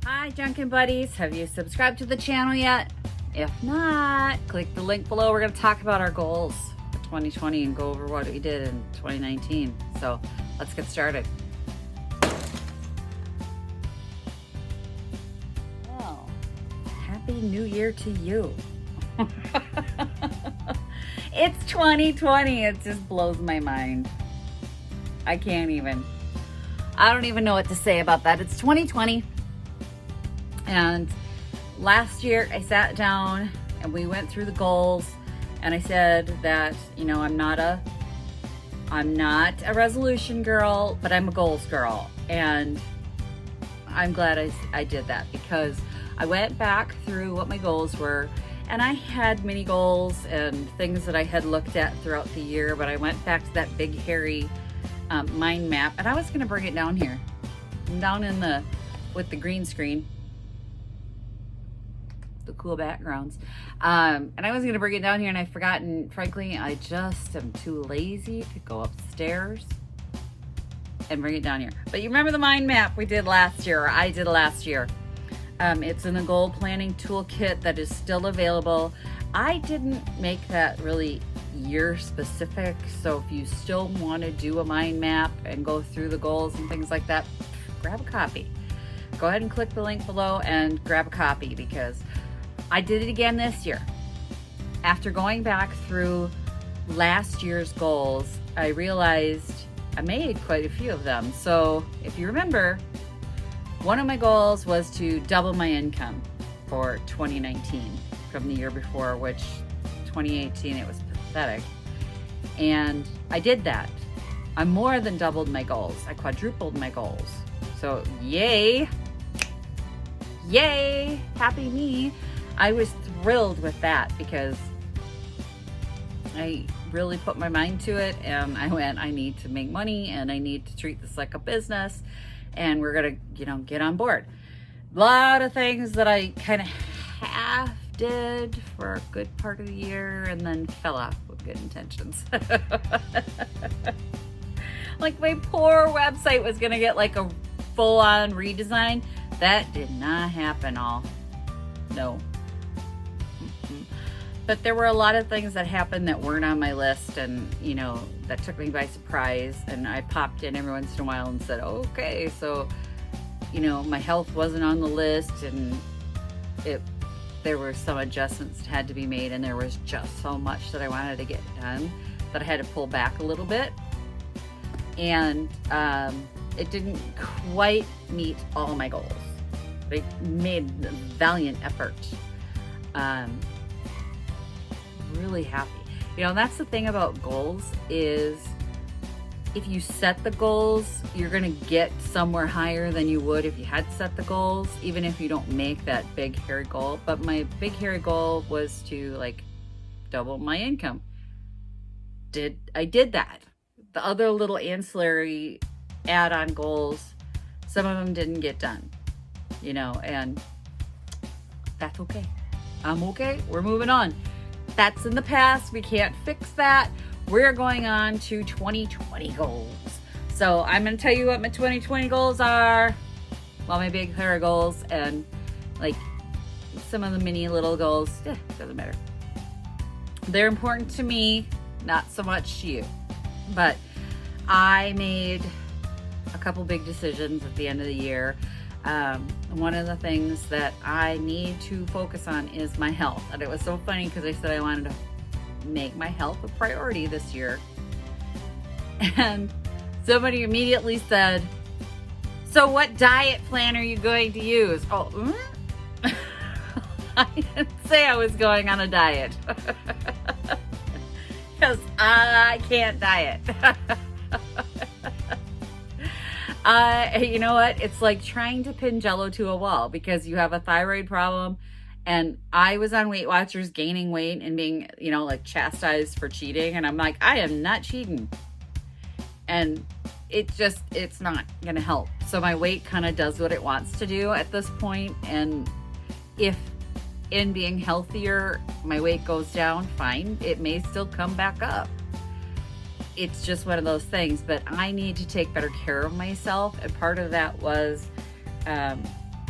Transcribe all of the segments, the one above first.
Hi Junkin buddies, have you subscribed to the channel yet? If not, click the link below. We're going to talk about our goals for 2020 and go over what we did in 2019. So let's get started. Well, happy new year to you. It's 2020. It just blows my mind. I don't even know what to say about that. It's 2020. And last year I sat down and we went through the goals, and I said that, you know, I'm not a resolution girl, but I'm a goals girl. And I'm glad I did that, because I went back through what my goals were, and I had mini goals and things that I had looked at throughout the year, but I went back to that big hairy mind map, and I was going to bring it down here, down in with the green screen, the cool backgrounds, and I was going to bring it down here, and I forgot, and frankly I just am too lazy to go upstairs and bring it down here. But you remember the mind map we did last year, or I did last year. It's in the goal planning toolkit that is still available. I didn't make that really year specific, so if you still want to do a mind map and go through the goals and things like that, grab a copy. Go ahead and click the link below and grab a copy, because I did it again this year. After going back through last year's goals, I realized I made quite a few of them. So if you remember, one of my goals was to double my income for 2019 from the year before, which 2018, it was pathetic. And I did that. I more than doubled my goals. I quadrupled my goals. So yay, happy me. I was thrilled with that, because I really put my mind to it, and I went, I need to make money, and I need to treat this like a business, and we're gonna, get on board. A lot of things that I kind of half did for a good part of the year, and then fell off with good intentions. Like my poor website was gonna get like a full-on redesign. That did not happen no. But there were a lot of things that happened that weren't on my list, and that took me by surprise, and I popped in every once in a while and said, okay, so my health wasn't on the list, and there were some adjustments that had to be made, and there was just so much that I wanted to get done that I had to pull back a little bit, and it didn't quite meet all my goals. I made a valiant effort. Really happy. That's the thing about goals, is if you set the goals, you're gonna get somewhere higher than you would if you had set the goals, even if you don't make that big hairy goal. But my big hairy goal was to double my income. I did that. The other little ancillary add-on goals, some of them didn't get done, and that's okay. I'm okay. We're moving on. That's in the past. We can't fix that. We're going on to 2020 goals. So I'm going to tell you what my 2020 goals are. Well, my big hairy goals, and some of the mini little goals. Doesn't matter. They're important to me, not so much to you. But I made a couple big decisions at the end of the year. One of the things that I need to focus on is my health. And it was so funny, because I said I wanted to make my health a priority this year. And somebody immediately said, so what diet plan are you going to use? I didn't say I was going on a diet. Because I can't diet. You know what? It's like trying to pin Jello to a wall, because you have a thyroid problem, and I was on Weight Watchers gaining weight and being, chastised for cheating, and I'm like, I am not cheating. And it's not gonna help. So my weight kind of does what it wants to do at this point, and if in being healthier my weight goes down, fine, it may still come back up. It's just one of those things, but I need to take better care of myself. And part of that was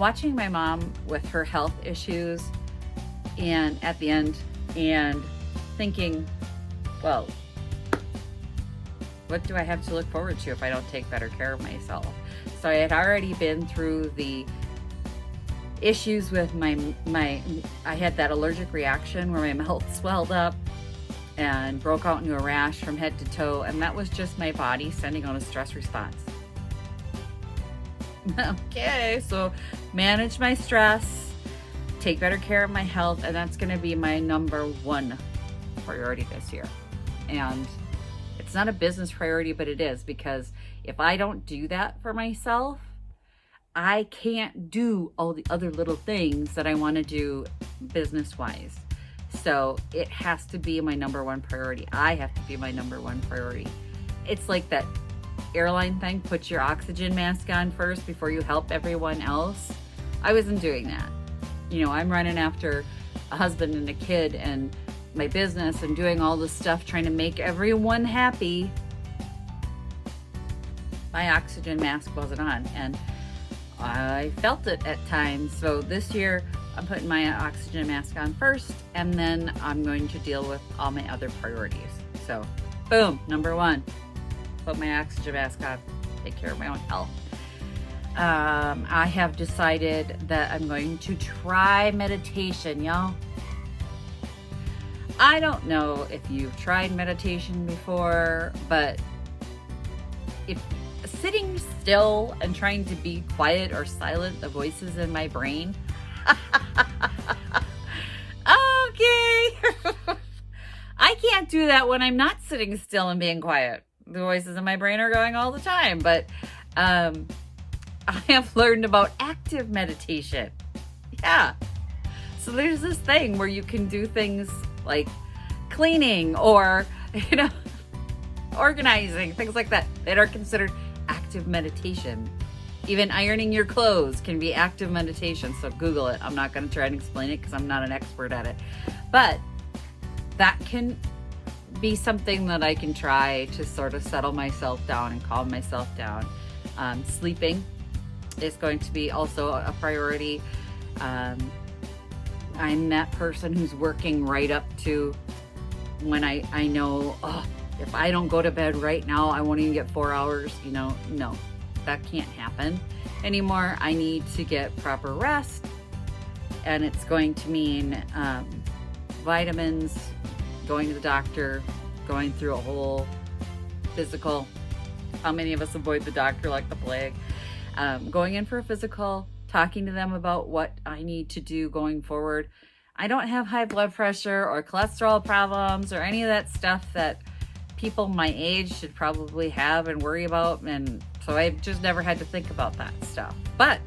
watching my mom with her health issues and at the end and thinking, well, what do I have to look forward to if I don't take better care of myself? So I had already been through the issues with I had that allergic reaction where my mouth swelled up and broke out into a rash from head to toe, and that was just my body sending out a stress response. Okay, so manage my stress, take better care of my health, and that's going to be my number one priority this year. And it's not a business priority, but it is, because if I don't do that for myself, I can't do all the other little things that I want to do business-wise. So it has to be my number one priority. I have to be my number one priority. It's like that airline thing, put your oxygen mask on first before you help everyone else. I wasn't doing that. You know, I'm running after a husband and a kid and my business and doing all this stuff, trying to make everyone happy. My oxygen mask wasn't on, and I felt it at times. So this year I'm putting my oxygen mask on first, and then I'm going to deal with all my other priorities. So boom, number one, put my oxygen mask on, take care of my own health. I have decided that I'm going to try meditation, y'all. I don't know if you've tried meditation before, but if sitting still and trying to be quiet or silent the voices in my brain, okay. I can't do that when I'm not sitting still and being quiet. The voices in my brain are going all the time, but I have learned about active meditation. Yeah. So there's this thing where you can do things like cleaning or, you know, organizing, things like that are considered active meditation. Even ironing your clothes can be active meditation. So Google it. I'm not going to try and explain it because I'm not an expert at it. But that can be something that I can try to sort of settle myself down and calm myself down. Sleeping is going to be also a priority. I'm that person who's working right up to when I know, oh, if I don't go to bed right now, I won't even get 4 hours. You know, no, that can't happen anymore. I need to get proper rest, and it's going to mean vitamins, going to the doctor, going through a whole physical. How many of us avoid the doctor like the plague? Going in for a physical, talking to them about what I need to do going forward. I don't have high blood pressure or cholesterol problems or any of that stuff that people my age should probably have and worry about. And so I've just never had to think about that stuff. But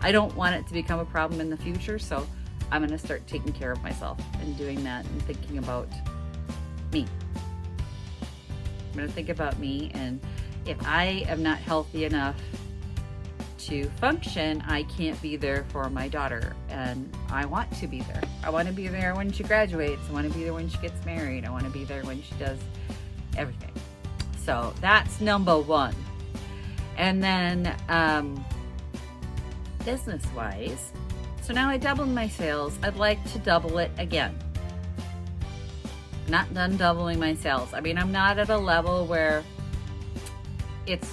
I don't want it to become a problem in the future. So I'm going to start taking care of myself and doing that and thinking about me. I'm going to think about me, and if I am not healthy enough to function, I can't be there for my daughter, and I want to be there. I want to be there when she graduates. I want to be there when she gets married. I want to be there when she does everything. So that's number one. And then business-wise, so now I doubled my sales. I'd like to double it again. Not done doubling my sales. I mean, I'm not at a level where it's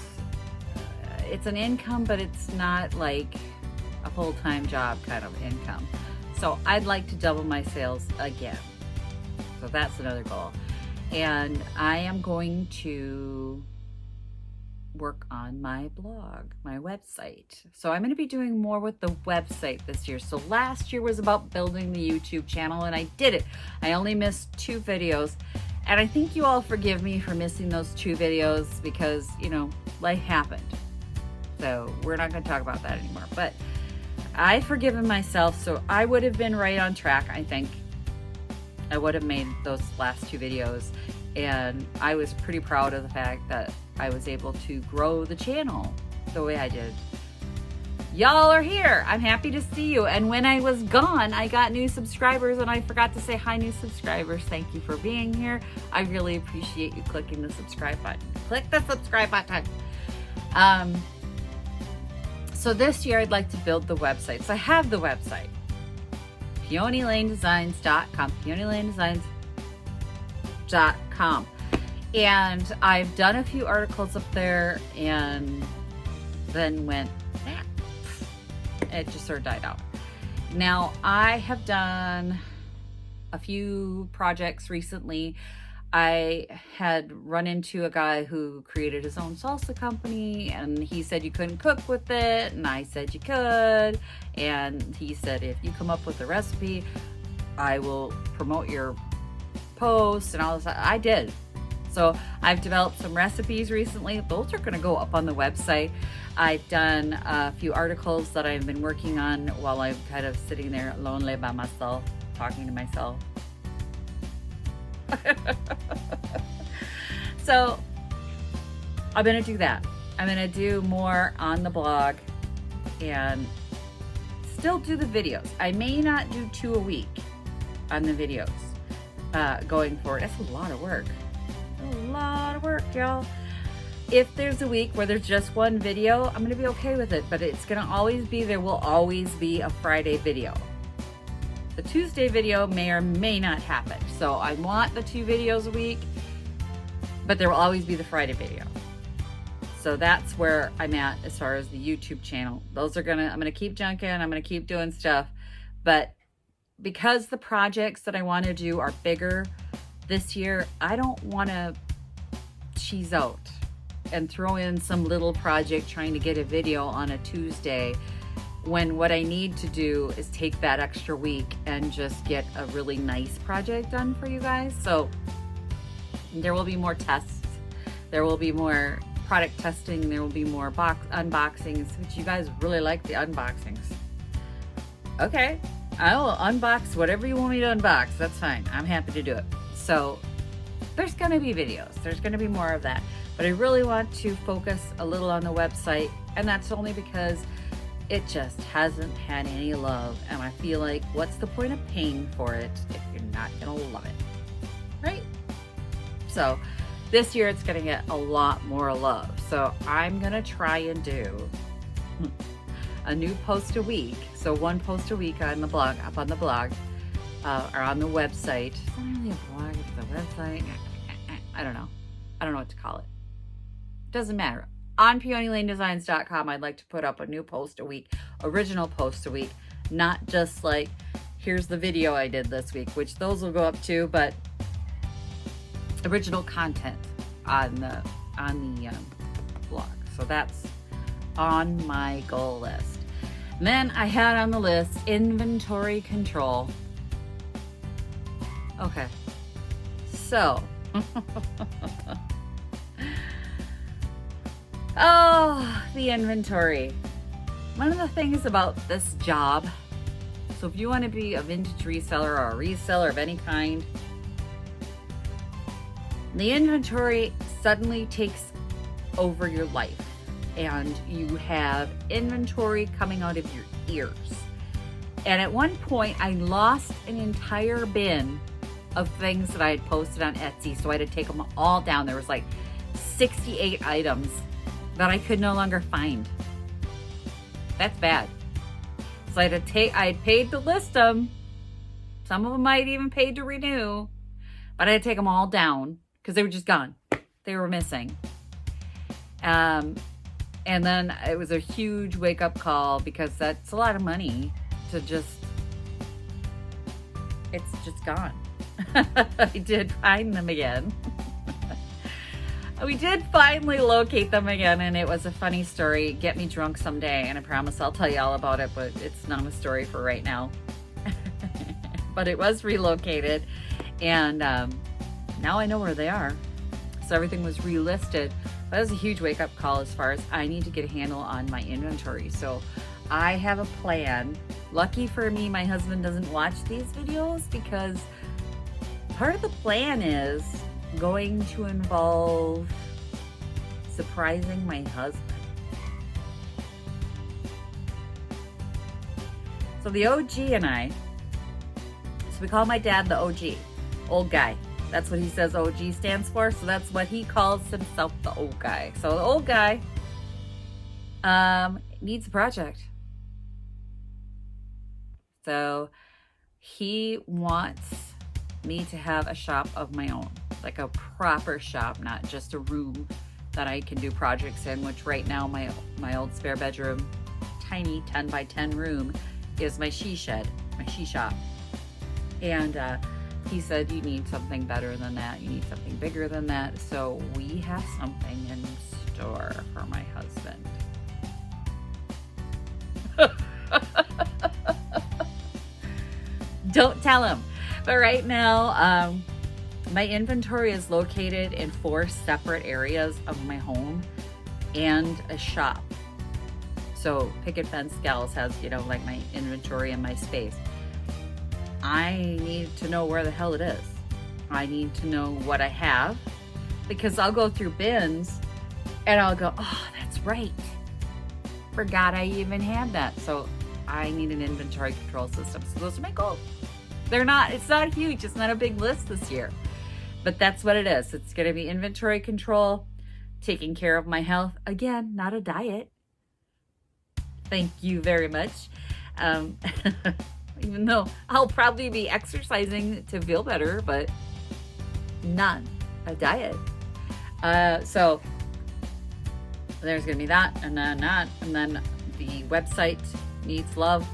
an income, but it's not like a full-time job kind of income. So I'd like to double my sales again. So that's another goal. And I am going to work on my blog, my website. So I'm going to be doing more with the website this year. So last year was about building the YouTube channel, and I did it. I only missed 2 videos. And I think you all forgive me for missing those 2 videos because, you know, life happened. So we're not going to talk about that anymore. But I've forgiven myself, so I would have been right on track, I think. I would have made those last 2 videos. And I was pretty proud of the fact that I was able to grow the channel the way I did. Y'all are here. I'm happy to see you. And when I was gone, I got new subscribers, and I forgot to say hi, new subscribers. Thank you for being here. I really appreciate you clicking the subscribe button. Click the subscribe button. So this year I'd like to build the website. So I have the website, peonylanedesigns.com, peonylanedesigns.com. And I've done a few articles up there and then went, it just sort of died out. Now I have done a few projects recently. I had run into a guy who created his own salsa company, and he said you couldn't cook with it, and I said you could, and he said if you come up with a recipe, I will promote your post and all this. I did. So I've developed some recipes recently. Those are going to go up on the website. I've done a few articles that I've been working on while I'm kind of sitting there lonely by myself, talking to myself. So I'm going to do that. I'm going to do more on the blog and still do the videos. I may not do 2 a week on the videos going forward. That's a lot of work. A lot of work, y'all. If there's a week where there's just one video, I'm going to be okay with it, but it's going to always be, there will always be a Friday video. The Tuesday video may or may not happen. So I want the 2 videos a week, but there will always be the Friday video. So that's where I'm at as far as the YouTube channel. I'm gonna keep junking, I'm gonna keep doing stuff, but because the projects that I want to do are bigger this year, I don't want to cheese out and throw in some little project trying to get a video on a Tuesday, when what I need to do is take that extra week and just get a really nice project done for you guys. So there will be more tests. There will be more product testing. There will be more unboxings, which you guys really like the unboxings. Okay, I will unbox whatever you want me to unbox. That's fine. I'm happy to do it. So there's going to be videos. There's going to be more of that. But I really want to focus a little on the website, and that's only because it just hasn't had any love, and I feel like what's the point of paying for it if you're not gonna love it, right? So this year it's gonna get a lot more love. So I'm gonna try and do a new post a week. So 1 post a week on the blog, up on the blog, or on the website. It's not really a blog, it's a website. I don't know. I don't know what to call it. It doesn't matter. On peonylanedesigns.com, I'd like to put up a new post a week, original post a week, not just like, here's the video I did this week, which those will go up too, but original content on the blog. So that's on my goal list. And then I had on the list inventory control. Okay, so oh, the inventory. One of the things about this job, so if you want to be a vintage reseller or a reseller of any kind, the inventory suddenly takes over your life, and you have inventory coming out of your ears. And at one point, I lost an entire bin of things that I had posted on Etsy, so I had to take them all down. There was like 68 items that I could no longer find. That's bad. So I had paid to list them. Some of them I had even paid to renew, but I had to take them all down because they were just gone. They were missing. And then it was a huge wake-up call, because that's a lot of money to just, it's just gone. I did find them again. We did finally locate them again, and it was a funny story. Get me drunk someday, and I promise I'll tell you all about it, but it's not a story for right now. But it was relocated, and now I know where they are. So everything was relisted. That was a huge wake-up call as far as I need to get a handle on my inventory. So I have a plan. Lucky for me, my husband doesn't watch these videos, because part of the plan is going to involve surprising my husband. So the OG and I, so we call my dad the OG, old guy. That's what he says OG stands for. So that's what he calls himself, the old guy. So the old guy needs a project. So he wants me to have a shop of my own, like a proper shop, not just a room that I can do projects in, which right now my old spare bedroom, tiny 10 by 10 room, is my she shed, my she shop. And he said, you need something better than that. You need something bigger than that. So we have something in store for my husband. Don't tell him. But right now, my inventory is located in 4 separate areas of my home and a shop. So Picket Fence Gals has, you know, like my inventory and my space. I need to know where the hell it is. I need to know what I have, because I'll go through bins and I'll go, oh, that's right. Forgot I even had that. So I need an inventory control system. So those are my goals. It's not huge. It's not a big list this year, but that's what it is. It's going to be inventory control, taking care of my health. Again, not a diet. Thank you very much. Even though I'll probably be exercising to feel better, but not a diet. So there's going to be that, and then that, and then the website needs love,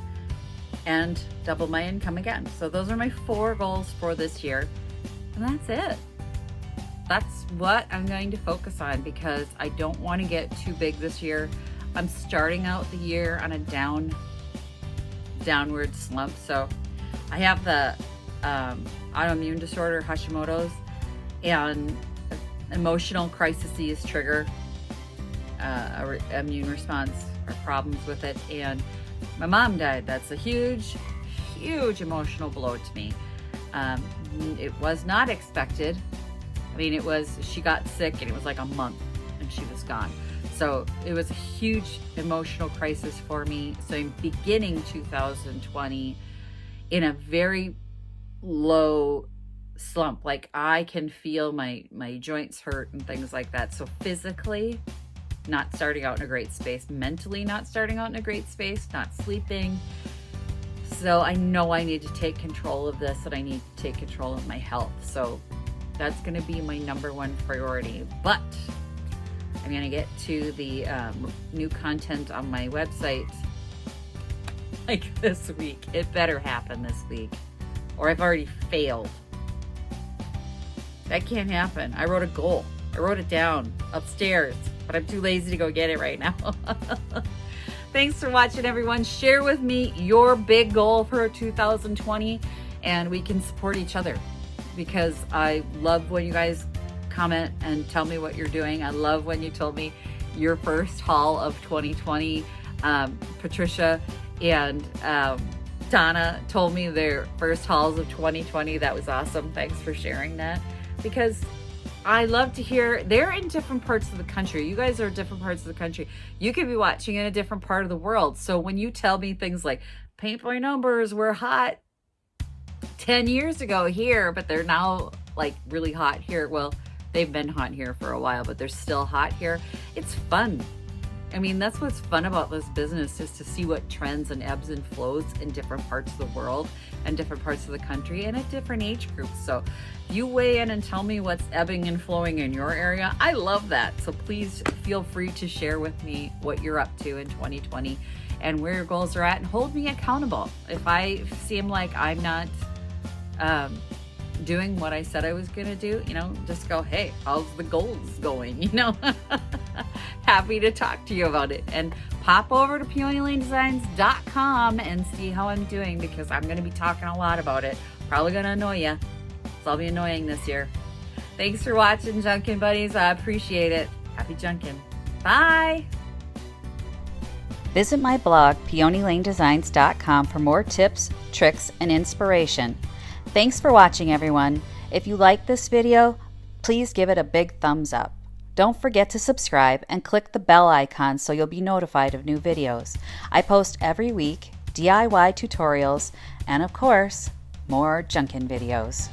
and double my income again. So those are my 4 goals for this year, and that's it. That's what I'm going to focus on, because I don't want to get too big this year. I'm starting out the year on a downward slump. So I have the autoimmune disorder, Hashimoto's, and emotional crises trigger immune response or problems with it. And my mom died. That's a huge emotional blow to me. It was not expected. I mean, she got sick and it was like a month and she was gone. So it was a huge emotional crisis for me. So I'm beginning 2020 in a very low slump. Like I can feel my joints hurt and things like that. So physically, not starting out in a great space. Mentally, not starting out in a great space. Not sleeping. So I know I need to take control of this, and I need to take control of my health. So that's going to be my #1 priority. But I'm going to get to the new content on my website like this week. It better happen this week, or I've already failed. That can't happen. I wrote a goal. I wrote it down upstairs, but I'm too lazy to go get it right now. Thanks for watching, everyone. Share with me your big goal for 2020, and we can support each other, because I love when you guys comment and tell me what you're doing. I love when you told me your first haul of 2020. Patricia and Donna told me their first hauls of 2020. That was awesome. Thanks for sharing that, because I love to hear. They're in different parts of the country. You guys are in different parts of the country. You could be watching in a different part of the world. So when you tell me things like paint by numbers were hot 10 years ago here, but they're now like really hot here. Well, they've been hot here for a while, but they're still hot here. It's fun. I mean, that's what's fun about this business, is to see what trends and ebbs and flows in different parts of the world and different parts of the country and at different age groups. So you weigh in and tell me what's ebbing and flowing in your area. I love that. So please feel free to share with me what you're up to in 2020 and where your goals are at, and hold me accountable. If I seem like I'm not doing what I said I was going to do, just go, hey, how's the goals going? Happy to talk to you about it. And pop over to peonylanedesigns.com and see how I'm doing, because I'm going to be talking a lot about it. Probably going to annoy you. So I'll be annoying this year. Thanks for watching, Junkin buddies. I appreciate it. Happy Junkin. Bye. Visit my blog, peonylanedesigns.com, for more tips, tricks, and inspiration. Thanks for watching, everyone. If you like this video, please give it a big thumbs up. Don't forget to subscribe and click the bell icon so you'll be notified of new videos. I post every week DIY tutorials and, of course, more Junkin videos.